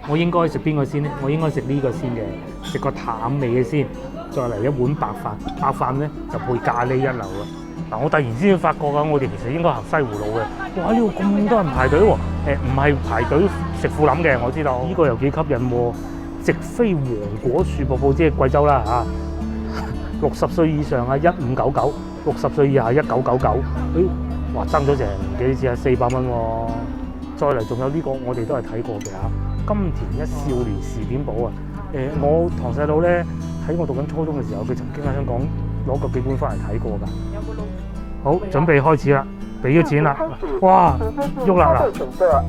我應該食邊個先呢？我應該食呢個先嘅，食個淡味嘅先，再嚟一碗白飯。白飯咧就配咖喱一流啦。嗱，我突然之間發覺啊，我哋其實應該行西湖路嘅。哇！呢度咁多人排隊喎，唔係排隊食富林嘅，我知道。呢個又幾吸引喎，直飛黃果樹瀑布，即係貴州啦嚇。60歲以上啊，1599；60歲以下1999。哇，爭咗成幾錢啊？400蚊喎。再嚟仲有呢個，我哋都係睇過嘅嚇。金田一少年事典簿啊！我堂細佬咧喺我讀緊初中嘅時候，佢曾經喺香港攞過幾本翻嚟睇過㗎。好，準備開始啦，俾咗錢啦！哇，喐啦嗱！進行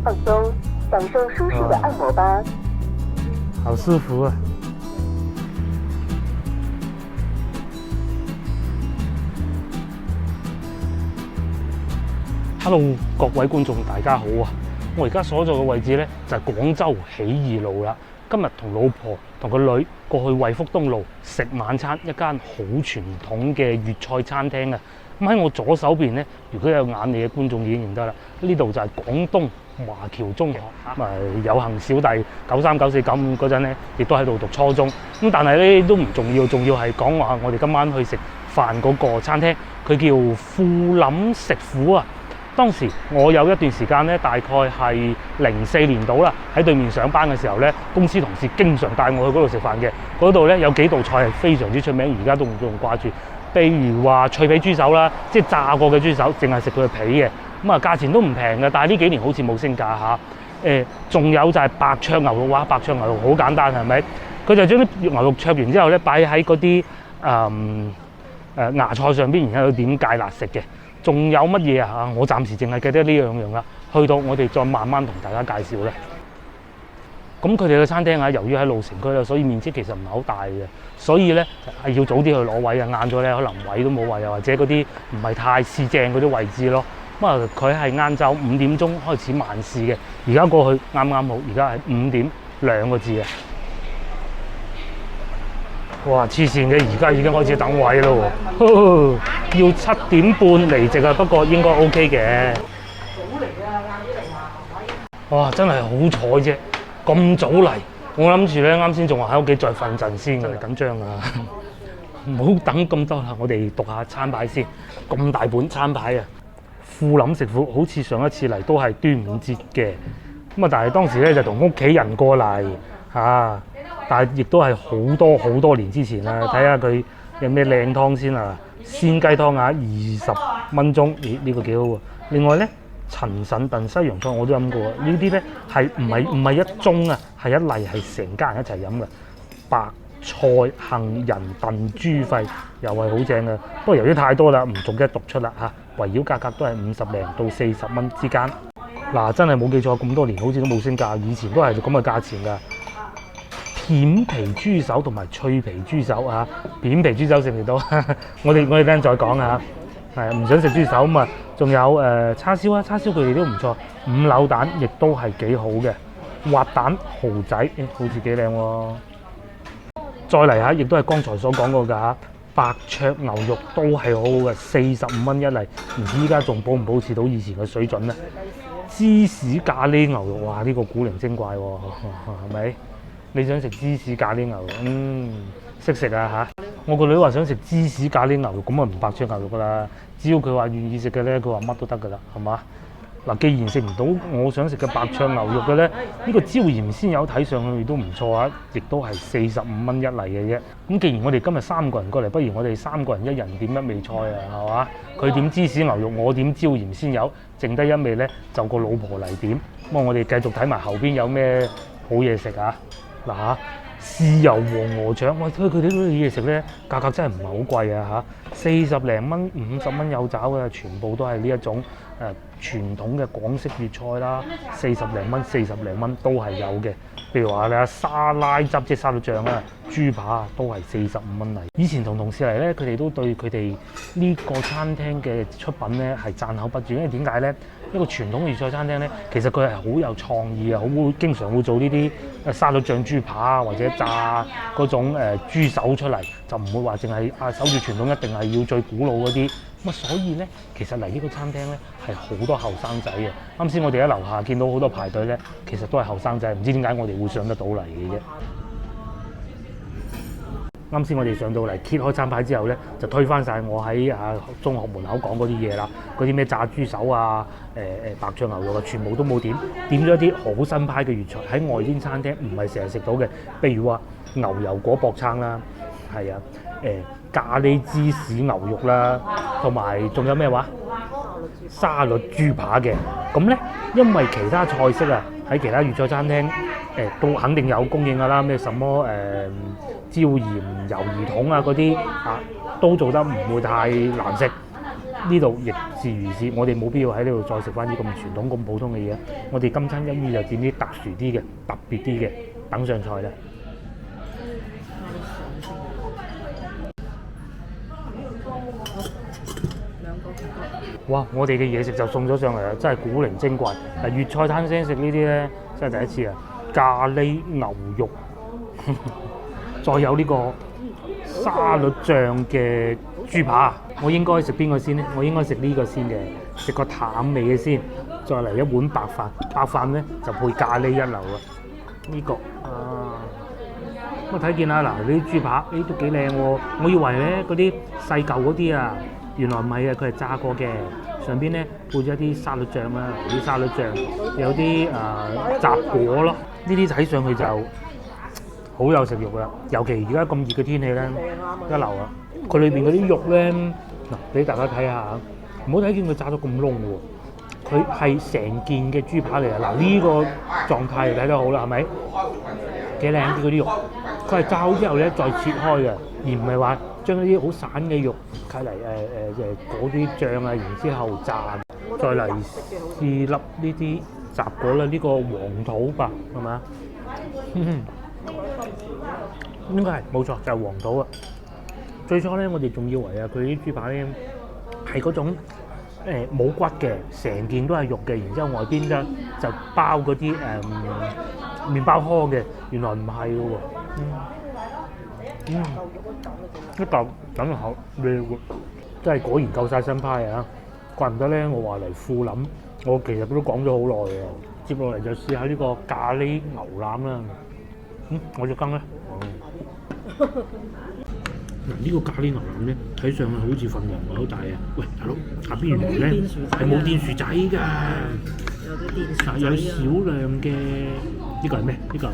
放鬆，享受舒適的按摩吧。好舒服啊！Hello， 各位觀眾大家好啊！我而家所在嘅位置咧就係廣州起義路啦。今日同老婆同個女過去惠福東路食晚餐，一間好傳統嘅粵菜餐廳啊！咁喺我左手邊咧，如果有眼力嘅觀眾已經認得啦，呢度就係廣東華僑中學。咁有幸小弟93、94、95嗰陣咧，亦都喺度讀初中。咁但係咧都唔重要，重要係講話我哋今晚去食飯嗰個餐廳，佢叫富林食府啊！當時我有一段時間咧，大概係04年度啦，喺對面上班嘅時候咧，公司同事經常帶我去嗰度食飯嘅。嗰度咧有幾道菜係非常之出名，而家都仲掛住。譬如話脆皮豬手啦，即係炸過嘅豬手，淨係食佢嘅皮嘅。咁啊，價錢都唔平嘅，但係呢幾年好似冇升價嚇。仲有就係白灼牛肉啊！白灼牛肉好簡單係咪？佢就將啲牛肉灼完之後咧，擺喺嗰啲芽菜上邊，然後點芥辣食嘅。仲有乜嘢啊？我暫時淨係記得呢兩樣啦。去到我哋再慢慢同大家介紹咧。咁佢哋嘅餐廳啊，由於喺路城區啦，所以面積其實唔係好大嘅，所以咧係要早啲去攞位啊。晏咗咧可能位都冇位，又或者嗰啲唔係太試正嗰啲位置咯。咁啊，佢係晏晝5點鐘開始晚市嘅，而家過去啱啱好，而家係5點2個字嘅。哇！黐線嘅，而家已經開始等位咯喎，要7點半離席啊，不過應該 OK 嘅。哇！真係好彩啫，咁早嚟，我諗住咧啱先仲話喺屋企再瞓陣先，真係緊張啊！唔好等咁多啦，我哋讀下餐牌先。咁大本餐牌啊！富林食府好似上一次嚟都係端午節嘅，咁啊，但係當時咧就同屋企人過嚟嚇。但係亦都係好多年之前啦，睇下佢有咩靚湯先啊！鮮雞湯啊，20蚊鐘，咦呢個幾好喎！另外咧，陳腎燉西洋菜我都飲過，呢啲咧係唔係一盅啊，係一例係成家人一齊飲嘅。白菜杏仁燉豬肺又係好正嘅，不過由於太多啦，唔逐一讀出啦嚇。圍繞價格都係50零到40蚊之間。嗱，真係冇記錯，咁多年好似都冇升價，以前都係咁嘅價錢㗎。片皮豬手同埋脆皮豬手啊！片皮豬手食唔食到？我哋等陣再講啊！係唔想食豬手咁啊？仲有叉燒啊！叉燒佢哋都唔錯，五柳蛋亦都係幾好嘅，滑蛋蠔仔好似幾靚喎。再嚟下，亦都係剛才所講過㗎，白灼牛肉都係好好嘅，45蚊一例，唔知依家仲保唔保持到以前嘅水準咧？芝士咖喱牛肉，哇！呢個古靈精怪喎，係咪？你想食芝士咖喱牛肉？識食啊嚇！我個女話想食芝士咖喱牛肉，咁啊唔白灼牛肉噶啦。只要佢話願意食嘅咧，佢話乜都得噶啦，係嘛？嗱，既然食唔到我想食嘅白灼牛肉嘅咧，呢個椒鹽鮮魷睇上去都唔錯啊，亦都係45蚊一例嘅啫。咁既然我哋今日3個人過嚟，不如我哋3個人一人點一味菜啊，係嘛？佢點芝士牛肉，我點椒鹽鮮魷，剩低一味咧就個老婆嚟點。咁我哋繼續睇埋後邊有咩好嘢食啊！嗱，豉油黃鵝腸，喂，佢哋嗰啲嘢食咧，價格真係唔係好貴啊嚇，40零蚊、50蚊有找嘅，全部都係呢一種傳統嘅廣式粵菜啦，40零蚊、40零蚊都係有嘅。譬如話你沙拉汁即係沙律醬啊，豬扒都係45蚊嚟。以前同事嚟咧，佢哋都對佢哋呢個餐廳嘅出品咧係讚口不絕，因為點解咧？一個傳統嘅粵菜餐廳咧，其實佢係好有創意啊，好會經常會做呢啲沙律醬豬扒啊，或者炸嗰種豬手出嚟，就唔會話淨係守住傳統，一定係要最古老嗰啲。咁所以咧，其實嚟呢個餐廳咧係好多後生仔嘅。啱先我哋喺樓下見到好多排隊咧，其實都係後生仔，唔知點解我哋會上得到嚟嘅啫。啱先我哋上到嚟揭開餐牌之後咧，就推翻晒我喺中學門口講嗰啲嘢啦，嗰啲咩炸豬手啊、白醬牛肉啊，全部都冇點咗啲好新派嘅粵菜，喺外邊餐廳唔係成日食到嘅，譬如話牛油果薄撐啦，係啊，咖喱芝士牛肉啦，同埋仲有咩話沙律豬扒嘅。咁咧，因為其他菜式啊喺其他粵菜餐廳都肯定有供應㗎啦，咩什麼椒鹽魷魚筒啊嗰啲都做得唔會太難食。呢度亦是如是，我哋冇必要喺呢度再食翻啲咁傳統咁普通嘅嘢。我哋今餐一於就點啲特殊啲嘅、特別啲嘅，等上菜啦。哇！我哋嘅嘢食就送咗上嚟啦，真係古靈精怪。粵菜餐廳食呢啲咧，真係第一次啊！咖喱牛肉，再有呢個沙律醬嘅豬扒。我應該食邊個先呢？我應該食呢個先嘅，食個淡味嘅先，再嚟一碗白飯。白飯咧就配咖喱一流啊！呢個我睇見啦，嗱，呢啲豬扒都幾靚喎。我以為咧嗰啲細嚿嗰啲啊，原來唔係啊，佢係炸過嘅。上邊咧配咗啲沙律醬啦，啲沙律醬有啲雜果咯。呢啲睇上去就好有食慾啦。尤其而家咁熱嘅天氣咧，一流啊！佢裏邊嗰啲肉咧，嗱，俾大家睇下，唔好睇見佢炸到咁燶喎。佢係成件嘅豬扒嚟啊！嗱，呢個狀態睇得好啦，係咪？幾靚啲嗰啲肉，佢係炸好之後咧再切開嘅，而唔係話將啲好散嘅肉揩嚟嗰啲醬啊，然之後炸，再嚟試粒呢啲雜果啦，呢個黃土吧，係咪啊？應該係冇錯，就係黃土啊！最初咧，我哋仲以為啊，佢啲豬扒咧係嗰種冇骨嘅，成件都係肉嘅，然之後外邊就包嗰啲麵包糠嘅，原來唔係嘅喎。一嚿等落口，真係果然夠晒新派啊！怪唔得咧，我話嚟富臨，我其實都講咗好耐嘅。接落嚟就試下呢個咖喱牛腩啦。我隻羹咧。嗱，呢個咖喱牛腩咧，睇上去好似份人好大啊！喂，大佬，下邊原來咧係冇電薯仔㗎，有少量嘅呢個係咩？呢個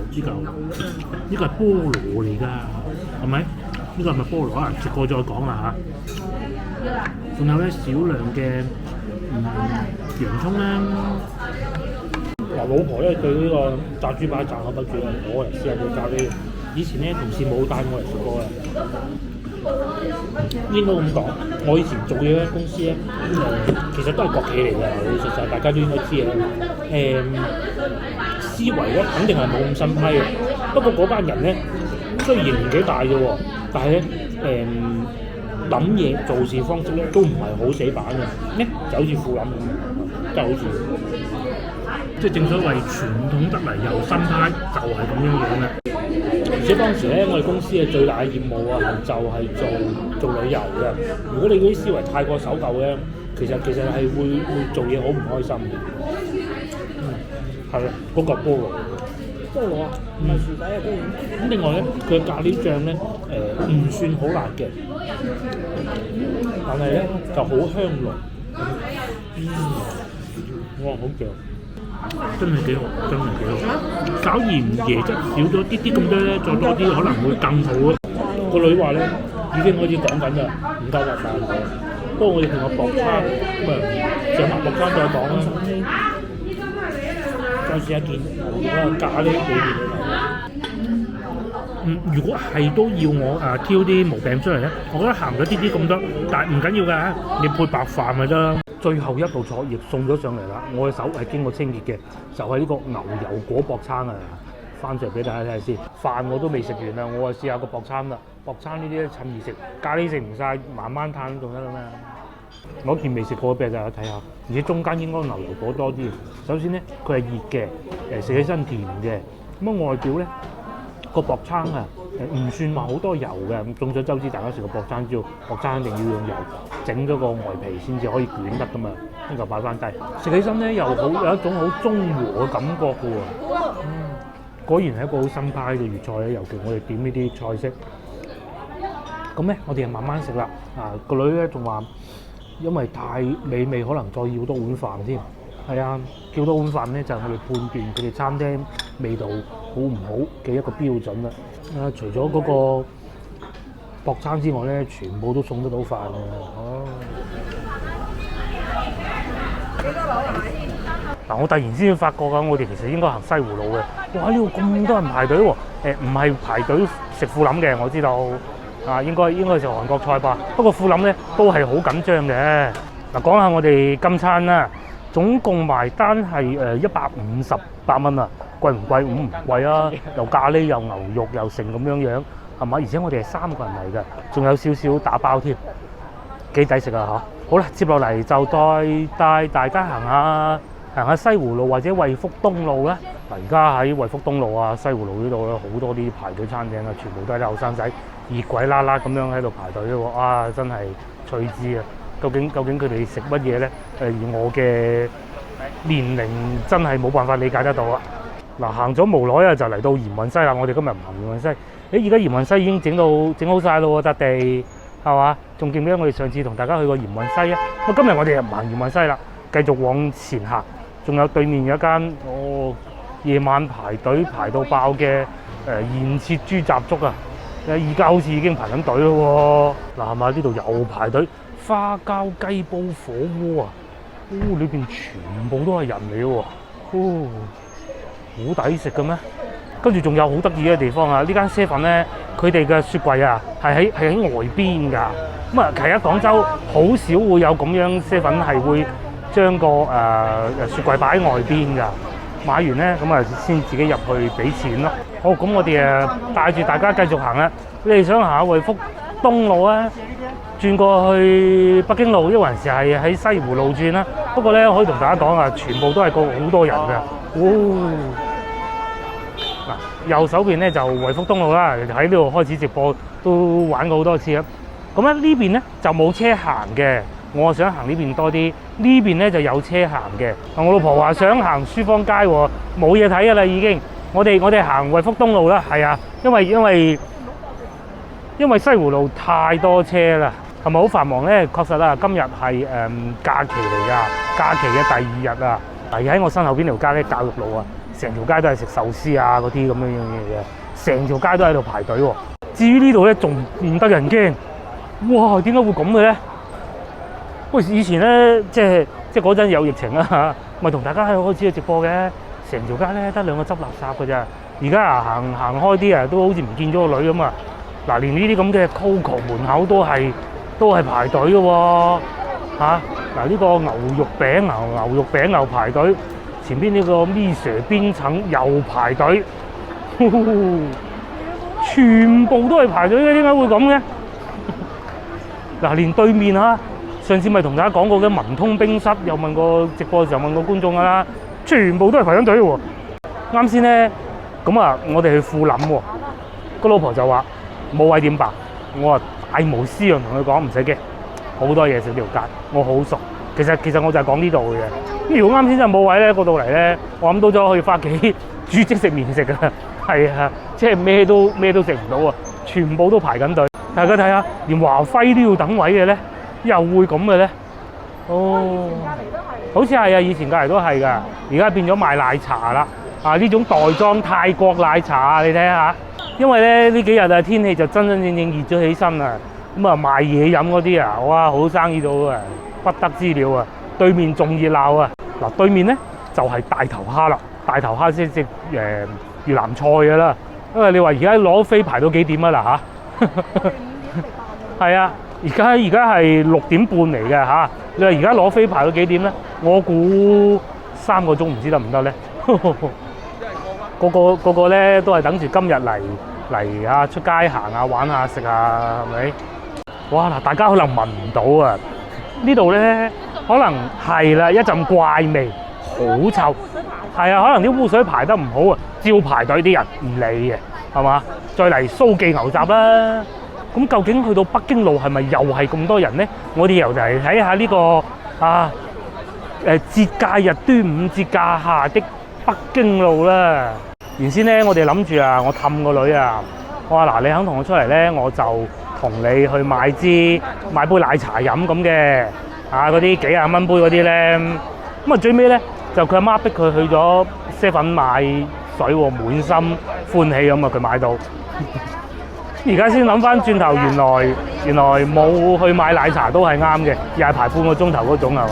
係菠蘿嚟㗎，係咪？呢個係咪菠蘿啊？食過再講啦嚇。仲有咧少量嘅洋葱啦。嗱，老婆咧對呢個炸豬扒讚口不絕，我嚟試下佢咖喱。以前咧同事冇帶我嚟食過嘅，應該咁講。我以前做嘢間公司咧，其實都係國企嚟嘅，老老實實大家都應該知嘅。思維咧肯定係冇咁新派嘅，不過嗰班人咧雖然年紀大啫喎，但係咧諗嘢做事方式咧都唔係好死板嘅，咧就好似富臨咁，真係好似即係正所謂傳統得嚟又新派，就係咁樣樣嘅。而且當時咧，我哋公司嘅最大嘅業務啊，就係做旅遊嘅。如果你嗰啲思維太過守舊咧，其實係會做嘢好唔開心嘅。係啊，嗰個菠蘿啊，唔係薯仔啊，居然。咁另外咧，佢嘅咖喱醬咧，唔算好辣嘅，但係咧就好香濃。哇，好正！真係幾好，真係幾好。搞鹽椰汁少咗啲啲咁多咧，再多啲可能會更好咯。個女話咧已經開始講緊啦，唔夠滑飯嘅。不過我哋同個薄餐咁上埋薄餐再講啦。再試一件牛肉咖喱裏邊。如果係都要我挑啲毛病出嚟咧，我覺得鹹咗啲啲咁多，但係唔緊要㗎，你配白飯咪得啦。最後一道菜亦送咗上嚟啦，我嘅手係經過清潔嘅，就係呢個牛油果薄撐啊！翻上嚟俾大家睇下先。飯我都未食完啦，我啊試下個薄餐啦。薄餐呢啲咧趁熱食，咖喱食唔晒，慢慢嘆仲得啦嘛。我件未食過俾大家睇下，而且中間應該牛油果多啲。首先咧，佢係熱嘅，食起身甜嘅。咁啊外表咧個薄餐啊唔算話好多油嘅。眾所周知，大家食個薄餐知道，薄餐肯定要用油整咗個外皮先至可以捲得噶嘛。跟住擺翻低，食起身咧又好有一種好中和嘅感覺嘅喎。果然係一個好新派嘅粵菜咧，尤其我哋點呢啲菜式。咁咧，我哋就慢慢食啦。個女咧仲話，因為太美味，可能再要多碗飯添。係啊，叫多碗飯咧就係我哋判斷佢哋餐廳味道好唔好嘅一個標準啦。除咗嗰個薄餐之外咧，全部都送得到飯嘅。嗱，我突然之間發覺啊，我哋其實應該行西湖路嘅。哇！呢度咁多人排隊喎。唔係排隊食富林嘅，我知道。應該食韓國菜吧。不過富林咧都係好緊張嘅。嗱，講下我哋今餐啦，總共埋單係158蚊啊，貴唔貴？唔貴啊，又咖喱又牛肉又成咁樣，係嘛？而且我哋係3個人嚟嘅，仲有少少打包添，幾抵食啊嚇！好啦，接落嚟就帶大家行下西湖路或者惠福東路啦。嗱，而家喺惠福東路啊、西湖路呢度咧，好多啲排隊餐廳啊，全部都係啲後生仔熱鬼啦啦咁樣喺度排隊喎。啊，真係趣致啊！究竟佢哋食乜嘢咧？而我嘅年齡真係冇辦法理解得到啊！嗱，行咗無耐啊，就嚟到鹽運西啦。我哋今日唔行鹽運西。而家鹽運西已經整好晒咯喎，笪地係嘛？仲記唔記得我哋上次同大家去過鹽運西啊？今日我哋又唔行鹽運西啦，繼續往前行。仲有對面有一間夜晚排隊排到爆嘅現切豬雜粥啊！而家好似已經排緊隊咯喎。嗱，係嘛？呢度又排隊花膠雞煲火鍋啊！裏邊全部都係人嚟喎。好抵食嘅咩？跟住仲有好得意嘅地方啊！呢間7-11咧，佢哋嘅雪櫃啊係喺外邊㗎。咁啊，其實廣州好少會有咁樣7-11係會將個雪櫃擺喺外邊㗎。買完咧，咁啊先自己入去俾錢咯。好，咁我哋帶住大家繼續行啦。你哋想行下惠福東路啊，轉過去北京路，抑或係喺西湖路轉啦。不過咧，可以同大家講啊，全部都係好多人㗎。嗱，右手邊咧就惠福東路啦，喺呢度開始直播都玩過好多次啦。咁咧呢邊咧就冇車行嘅。我想行呢邊多啲，呢邊咧就有車行嘅。我老婆話想行書坊街喎，冇嘢睇㗎啦已經。我哋行惠福東路啦，係啊，因為西湖路太多車啦，係咪好繁忙咧？確實啦，今日係假期嚟㗎，假期嘅第2日啊。而喺我身後邊條街咧，教育路啊，成條街都係食壽司啊嗰啲咁樣嘅，成條街都喺度排隊喎。至於呢度咧，仲唔得人驚，哇！點解會咁嘅咧？喂，以前咧即係嗰陣有疫情啊，咪同大家喺度開始去直播嘅，成條街咧得2個執垃圾㗎咋。而家行開啲啊，都好似唔見咗個女咁啊！嗱，連呢啲咁嘅 Coco 門口都係排隊嘅喎。嗱，呢個牛肉餅又排隊，前邊呢個 Mise 邊層又排隊，全部都係排隊嘅，點解會咁嘅？嗱，連對面上次咪同大家講過嘅文通冰室，又問過直播嘅時候問過觀眾㗎啦，全部都係排緊隊喎。啱先咧，咁啊，我哋去富林喎，個老婆就話冇位點辦，我話大無私樣同佢講唔使驚，好多嘢食呢條街，我好熟。其實我就係講呢度嘅。咁如果啱先真係冇位咧，過到嚟咧，我諗到咗可以翻屋企煮即食麵食㗎。係啊，即係咩都食唔到啊，全部都排緊隊。大家睇下，連華輝都要等位嘅咧。又會咁嘅咧？好似係啊，以前隔離都係㗎，而家變咗賣奶茶啦。呢種袋裝泰國奶茶啊，你睇下。因為咧呢幾日啊天氣就真正熱咗起身啊，咁啊賣嘢飲嗰啲啊，哇好生意到啊，不得之了啊！對面仲熱鬧啊！嗱，對面咧就係大頭蝦啦，大頭蝦即係越南菜㗎啦。因為你話而家攞飛排到幾點啊嗱嚇？係啊。而家係6點半嚟嘅嚇，你話而家攞飛排到幾點咧？我估3個鐘唔知得唔得咧？個個咧都係等住今日嚟啊出街行下玩下食下係咪？哇嗱，大家可能聞唔到啊！呢度咧可能係啦，一陣怪味，好臭。係啊，可能啲污水排得唔好啊，照排隊啲人唔理嘅，係嘛？再嚟蘇記牛雜啦。咁究竟去到北京路係咪又係咁多人呢？我哋又嚟睇下呢個節假日端午節假下的北京路啦。原先咧，我哋諗住啊，我氹個女啊，我話嗱，你肯同我出嚟咧，我就同你去買杯奶茶飲咁嘅，嗰啲幾廿蚊杯嗰啲咧。咁啊最尾咧就佢阿媽逼佢去咗7-Eleven買水喎，滿心歡喜咁啊佢買到。而家先諗翻轉頭，原來冇去買奶茶都係啱嘅，又係排半個鐘頭嗰種係嘛？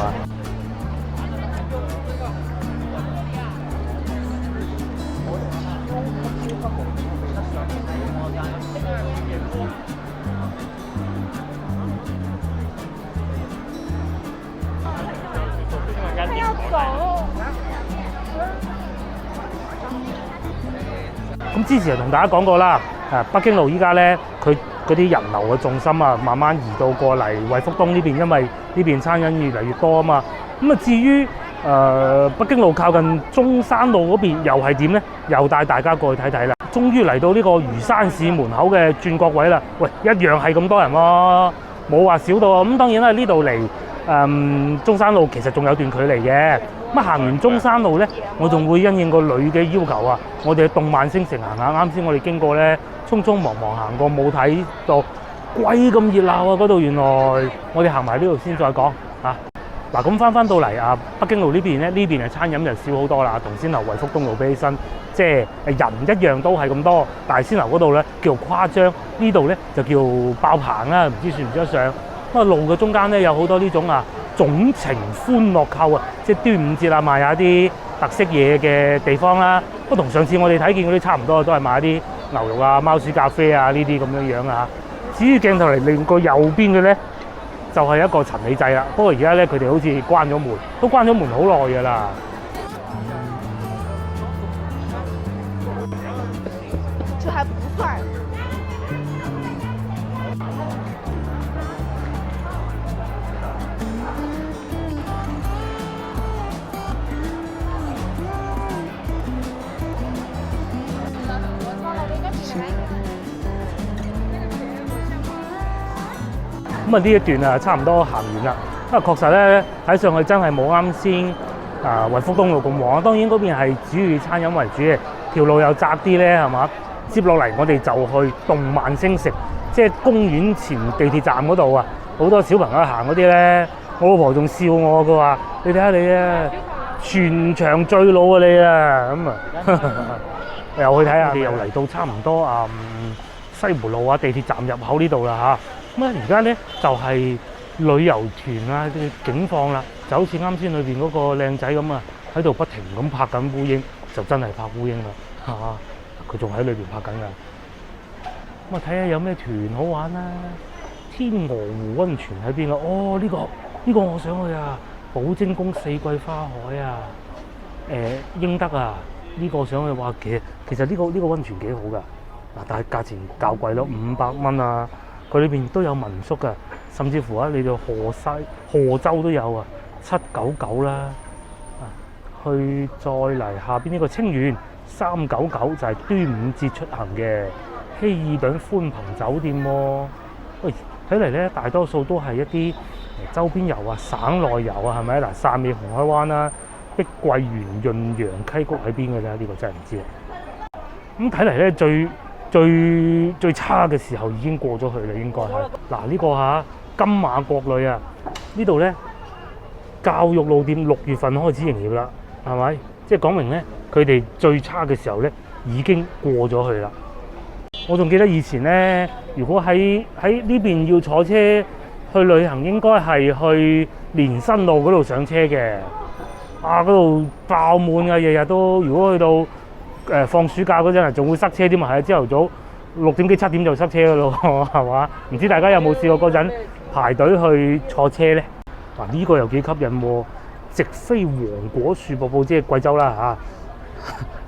咁之前就同大家講過啦，北京路依家咧，佢嗰啲人流嘅重心啊，慢慢移到過嚟惠福東呢邊，因為呢邊餐飲越嚟越多啊嘛。咁啊，至於北京路靠近中山路嗰邊又係點咧？又帶大家過去睇睇啦。終於嚟到呢個魚山市門口嘅轉角位啦。喂，一樣係咁多人喎，冇話少到啊。咁當然啦，呢度嚟中山路其實仲有段距離嘅。咁行完中山路咧，我仲會因應個女嘅要求啊，我哋去動漫星城行下。啱先我哋經過咧，匆匆忙忙行過冇睇到，鬼咁熱鬧啊！嗰度原來我哋行埋呢度先再講嚇。嗱，咁翻到嚟北京路呢邊咧，呢邊係餐飲就少好多啦，同先頭惠福東路比起身，即係人一樣都係咁多，但係先頭嗰度咧叫誇張，呢度咧就叫爆棚啦，唔知算唔算得上？咁路嘅中間咧有好多呢種總情歡樂購啊，即係端午節啊賣下啲特色嘢嘅地方啦。不過同上次我哋睇見嗰啲差唔多，都係賣啲牛肉啊、貓屎咖啡啊呢啲咁樣啊。至於鏡頭嚟另個右邊嘅咧，就係一個陳李濟啦。不過而家咧佢哋好似關咗門，都關咗門好耐㗎啦。這還不算。咁啊呢一段差唔多行完啦，因為確實咧睇上去真係冇啱先惠福東路咁旺。當然嗰邊係主要餐飲為主嘅，條路又窄啲咧，係嘛？接落嚟我哋就去動漫星城，即係公園前地鐵站嗰度啊，好多小朋友行嗰啲咧。我老婆仲笑我，佢話：你睇下你啊，全場最老啊你啊！咁又去睇下，又嚟到差唔多西湖路地鐵站入口呢度啦嚇。咁而家咧就係旅遊團嘅景況啦，就好似啱先裏邊嗰個靚仔咁啊，喺度不停咁拍緊烏蠅，就真係拍烏蠅啦嚇！佢仲喺裏邊拍緊㗎。咁睇下有咩團好玩啦。天鵝湖溫泉喺邊啊？哦，呢個我想去啊！寶晶宮四季花海啊，英德啊，呢個想去話其實呢個溫泉幾好㗎。嗱，但係價錢較貴咯，500蚊啊！佢裏邊都有民宿㗎，甚至乎你到賀州都有799啦。去再嚟下邊呢個清遠399就係端午節出行嘅希爾頓寬頻酒店喎。喂，睇嚟咧大多數都係一啲周邊遊省內遊係咪？嗱，汕尾紅海灣啦、碧桂園、潤陽溪谷喺邊嘅咧？呢個真係唔知啊。咁睇嚟咧最差嘅時候已經過咗去啦，應該係。嗱，呢個金馬國旅啊，呢度咧教育路店6月份開始營業啦，係咪？即係講明咧，佢哋最差嘅時候咧已經過咗去啦。我仲記得以前咧，如果喺呢邊要坐車去旅行，應該係去連新路嗰度上車嘅。嗰度爆滿㗎，日日都。如果去到放暑假嗰陣仲會塞車添啊！係朝頭早6點幾7點就塞車㗎咯，係嘛？唔知大家有冇試過嗰陣排隊去坐車咧？呢個又幾吸引喎！直飛黃果樹瀑布，即係貴州啦嚇。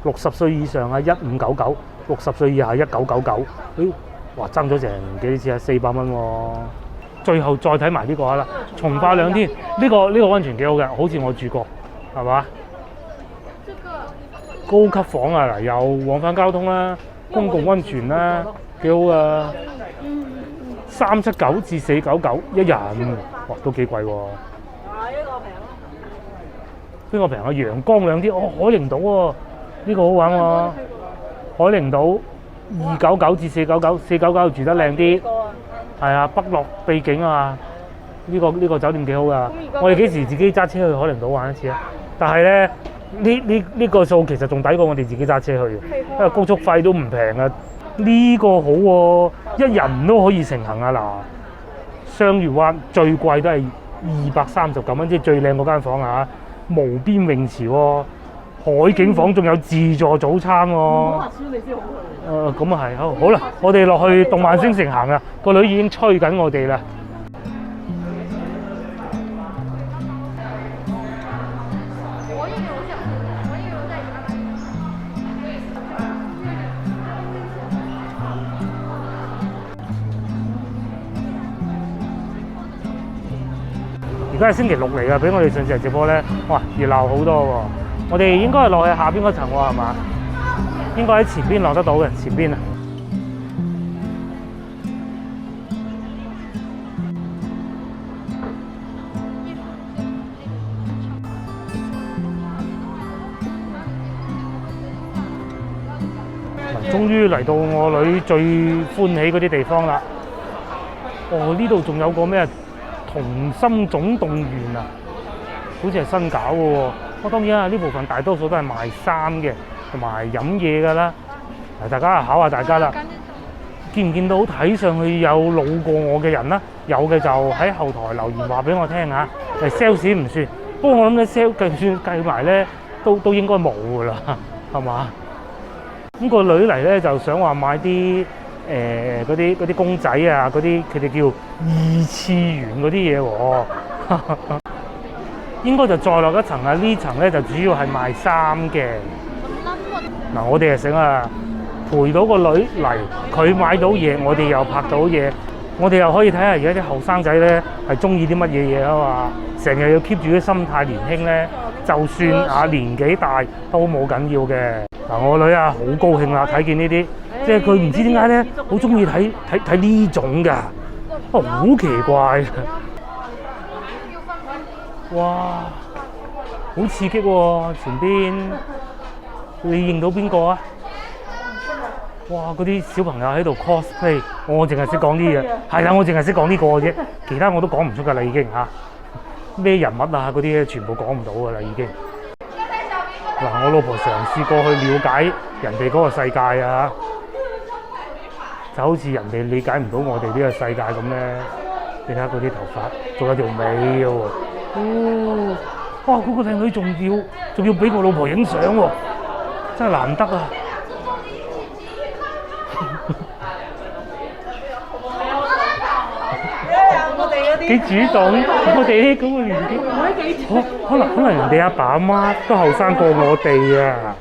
60歲以上啊1599 ，60歲以下1999。咦，哇爭咗成幾多錢啊？400蚊喎。最後再睇埋呢個啦，從化兩天呢個溫泉幾好嘅，好似我住過，係嘛？高級房啊，嗱又往返交通啦，公共溫泉啦，幾好啊！379至499一人，哇都幾貴喎。邊個平啊？陽江兩天，海陵島喎，呢個好玩喎。海陵島299至499，499住得靚啲。係啊，北樂秘境啊，呢個酒店幾好噶。我哋幾時自己揸車去海陵島玩一次啊？但係咧，呢個數其實仲抵過我哋自己揸車去嘅，因為高速費都唔平啊。呢個好喎，一人都可以成行啊嗱。雙月灣最貴都係239蚊，即係最靚嗰間房啊！無邊泳池喎，海景房仲有自助早餐喎。咁啊係，好啦，我哋落去動漫星城行啊，個女已經催緊我哋啦。而家係星期六嚟㗎，比我哋上次嚟直播咧，哇熱鬧好多喎！我哋應該係落去下邊嗰層喎，係嘛？應該喺前邊落得到嘅，前邊啊！終於嚟到我女最歡喜嗰啲地方啦！哦，呢度仲有個咩童心總動員啊，好似係新搞嘅喎。當然啊，呢部分大多數都係賣衫嘅，同埋飲嘢㗎啦。大家考下大家啦，見唔見到睇上去有老過我嘅人啦？有嘅就喺後台留言話俾我聽嚇。sales 唔算，不過我諗咧 sales 計埋咧都應該冇㗎啦，係嘛？咁個女嚟咧就想話買啲嗰啲公仔啊，嗰啲佢哋叫二次元嗰啲嘢喎。應該就再落一層啊！呢層咧就主要係賣衫嘅。嗱，我哋係想啊，陪到個女嚟，佢買到嘢，我哋又拍到嘢，我哋又可以睇下而家啲後生仔咧係中意啲乜嘢嘢啊嘛！成日要 keep 住啲心態年輕咧，就算啊年紀大都冇緊要嘅。嗱，我女啊好高興啦，睇見呢啲，即係佢唔知點解咧，好中意睇呢種㗎，好奇怪。哇，好刺激喎！前邊你認到邊個啊？哇，嗰啲小朋友喺度 cosplay， 我淨係識講呢嘢，係啦，我淨係識講呢個啫，其他我都講唔出㗎啦，已經嚇。咩人物啊嗰啲咧，全部講唔到㗎啦，已經。嗱，我老婆嘗試過去了解人哋嗰個世界啊，就好似人哋理解唔到我哋呢個世界咁咧。你睇下嗰啲頭髮，仲有條尾喎。哦，哇！嗰個靚女仲要俾我老婆影相喎，真係難得啊！幾主動，我哋咁嘅年紀，可能人哋阿爸阿媽都後生過我哋啊！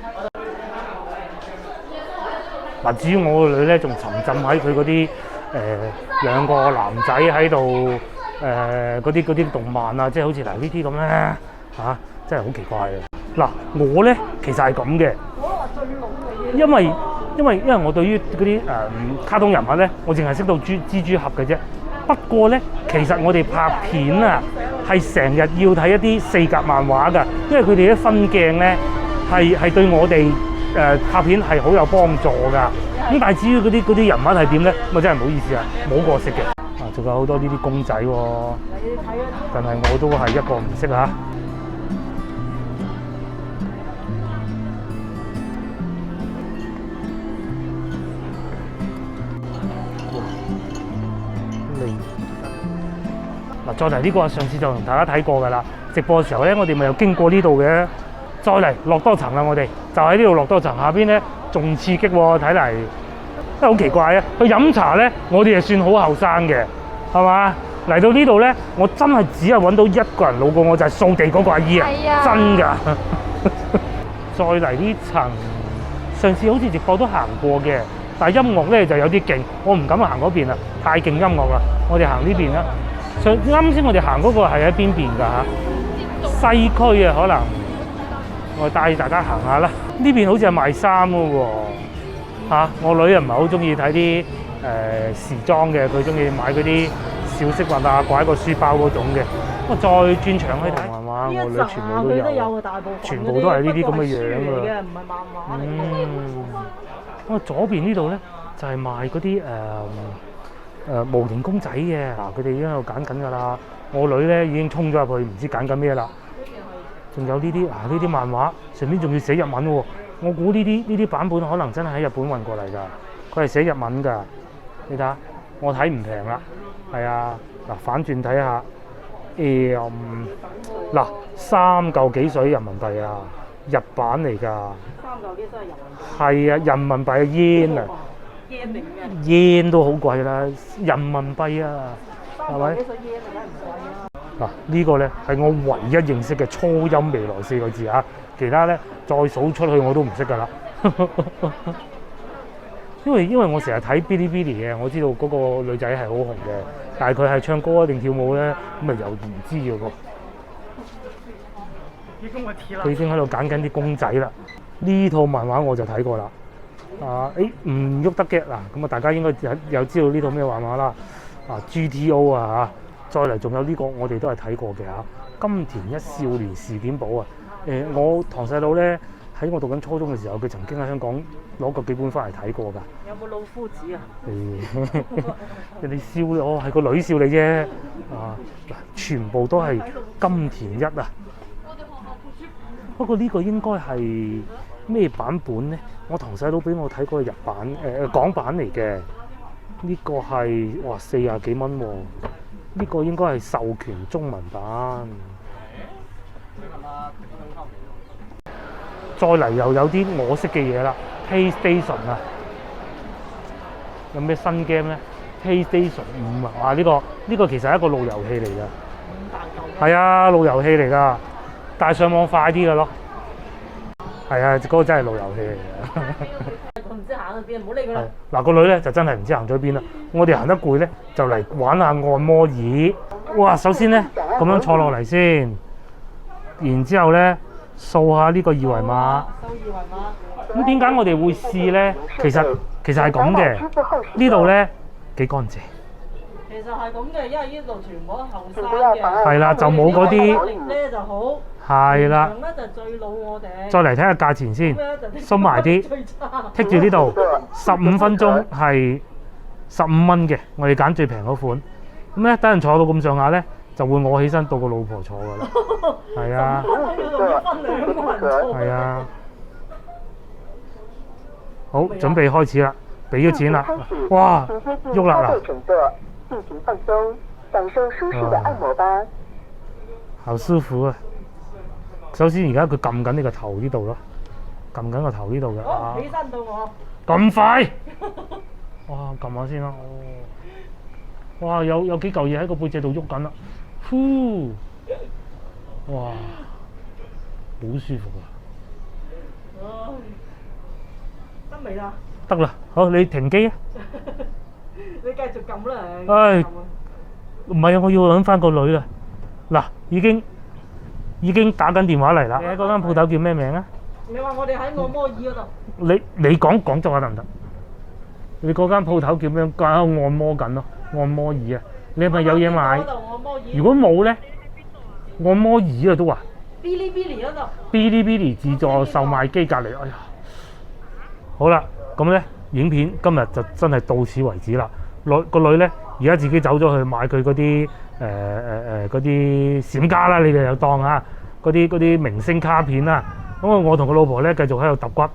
嗱，至於我個女咧，仲沉浸喺佢嗰啲兩個男仔喺度。嗰啲動漫啊，即係好似嗱呢啲咁咧嚇，真係好奇怪嘅。嗱，我咧其實係咁嘅，因為我對於嗰啲卡通人物咧，我淨係識到蜘蛛俠嘅啫。不過咧，其實我哋拍片啊，係成日要睇一啲4格漫畫㗎，因為佢哋啲分鏡咧係對我哋拍片係好有幫助㗎。咁但係至於嗰啲人物係點咧，我真係唔好意思啊，冇個識嘅。仲有好多呢啲公仔喎，但係我都係一個唔識嚇。嗱，再嚟呢個上次就同大家睇過㗎啦。直播嘅時候咧，我哋咪又經過呢度嘅。再嚟落多層啦，我哋就喺呢度落多層，下邊咧仲刺激喎，睇嚟真係好奇怪啊！去飲茶咧，我哋係算好後生嘅。係嘛？嚟到呢度咧，我真係只係揾到一個人老過我，就係掃地嗰個阿姨啊！真㗎。再嚟呢層，上次好似直播都行過嘅，但係音樂咧就有啲勁，我唔敢行嗰邊啊，太勁音樂啦。我哋行呢邊啦。啱先我哋行嗰個係喺邊邊㗎嚇？西區啊，可能我帶大家行下啦。呢邊好似係賣衫嘅喎嚇，我女又唔係好中意睇啲時裝嘅，佢中意買嗰啲小飾物啊，掛喺個書包嗰種嘅。我再轉場去睇，係嘛？我女全部都有，全部都係呢啲咁嘅樣㗎。唔係漫畫嚟我左邊呢度咧就係賣嗰啲模型公仔嘅，嗱佢哋已經喺度揀緊㗎啦。我女咧已經衝咗入去，唔知揀緊咩啦。仲有呢啲呢啲漫畫，上面仲要寫日文喎。我估呢啲版本可能真係喺日本運過嚟㗎，佢係寫日文㗎。你睇下，我睇唔平啦。係啊，嗱反轉睇下，嗱3嚿幾水人民幣啊，日版嚟㗎。3嚿幾真係人民幣。係啊，人民幣嘅 yen 啊。yen 都好貴啦，人民幣啊，係咪？嗱，呢個咧係我唯一認識嘅初音未來4個字啊，其他咧再數出去我都唔識㗎啦。因為我成日睇 Bilibili 嘅，我知道嗰個女仔係好紅嘅，但係佢係唱歌定跳舞咧，咁咪又唔知嘅喎。佢已經喺度揀緊啲公仔啦。呢套漫畫我就睇過啦。唔喐得嘅嗱，咁啊大家應該有知道呢套咩漫畫啦。GTO 啊嚇，再嚟仲有呢個我哋都係睇過嘅嚇，金田一少年事典簿啊。我堂細佬咧喺我讀緊初中嘅時候，佢曾經喺香港攞過幾本翻嚟睇過㗎。有冇老夫子啊？人哋笑我係個女笑你啫。全部都係金田一啊。不過呢個應該係咩版本咧？我堂細佬俾我睇過日版港版嚟嘅。呢個係哇40幾蚊喎。呢個應該係授權中文版。再嚟又有啲我識嘅嘢啦 ，PlayStation 啊，有咩新 game 咧 ？PlayStation 5啊，呢個其實係一個路由器嚟㗎。係啊，路由器嚟㗎，但係上網快啲㗎咯。係啊，嗰個真係路由器嚟㗎。佢唔知行去邊，唔好理佢啦。嗱，個女咧就真係唔知行咗邊啦。我哋行得攰咧，就嚟玩下按摩椅。哇！首先咧咁樣坐落嚟先，然之後咧掃下呢個二維碼。掃二維碼。咁點解我哋會試咧？其實係咁嘅。呢度咧幾乾淨。其實係咁嘅，因為呢度全部都後生嘅。係啦，就冇嗰啲。咧就好。係啦。咧就最老我哋。再嚟睇下價錢先，收埋啲，剔住呢度，15分鐘係15蚊嘅，我哋揀最平嗰款。咁咧，等人坐到咁上下咧，就會我起身到個老婆坐㗎啦。係啊。係啊。好，準備開始啦，俾咗錢啦。哇，喐啦嗱。好舒服啊！首先而家佢撳緊呢個頭呢度咯，撳緊個頭呢度嘅。好，起身到我。咁快？哇！撳下先啦。哇！有幾嚿嘢喺個背脊度喐緊啦。呼！哇！好舒服啊！得未啦？得啦，好，你停機啊！你繼續撳啦。唉，唔係啊，我要揾翻個女啦。嗱，已經打緊電話嚟啦。你喺嗰間鋪頭叫咩名啊？你話我哋喺按摩椅嗰度。你講廣州話得唔得？你嗰間鋪頭叫咩？喺度按摩緊咯，按摩椅啊！你係咪有嘢買？如果冇咧，按摩椅啊都話。Bilibili 嗰度。Bilibili 自助售賣機隔離，哎呀！好啦，咁咧影片今日就真係到此為止啦。個女咧而家自己走咗去買佢嗰啲嗰啲閃卡啦，你哋又當啊嗰啲明星卡片啦。咁我同個老婆咧繼續喺度揼骨，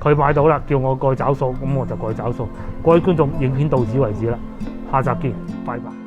佢買到啦，叫我過去找數，咁我就過去找數。各位觀眾，影片到此為止啦，下集見，拜拜。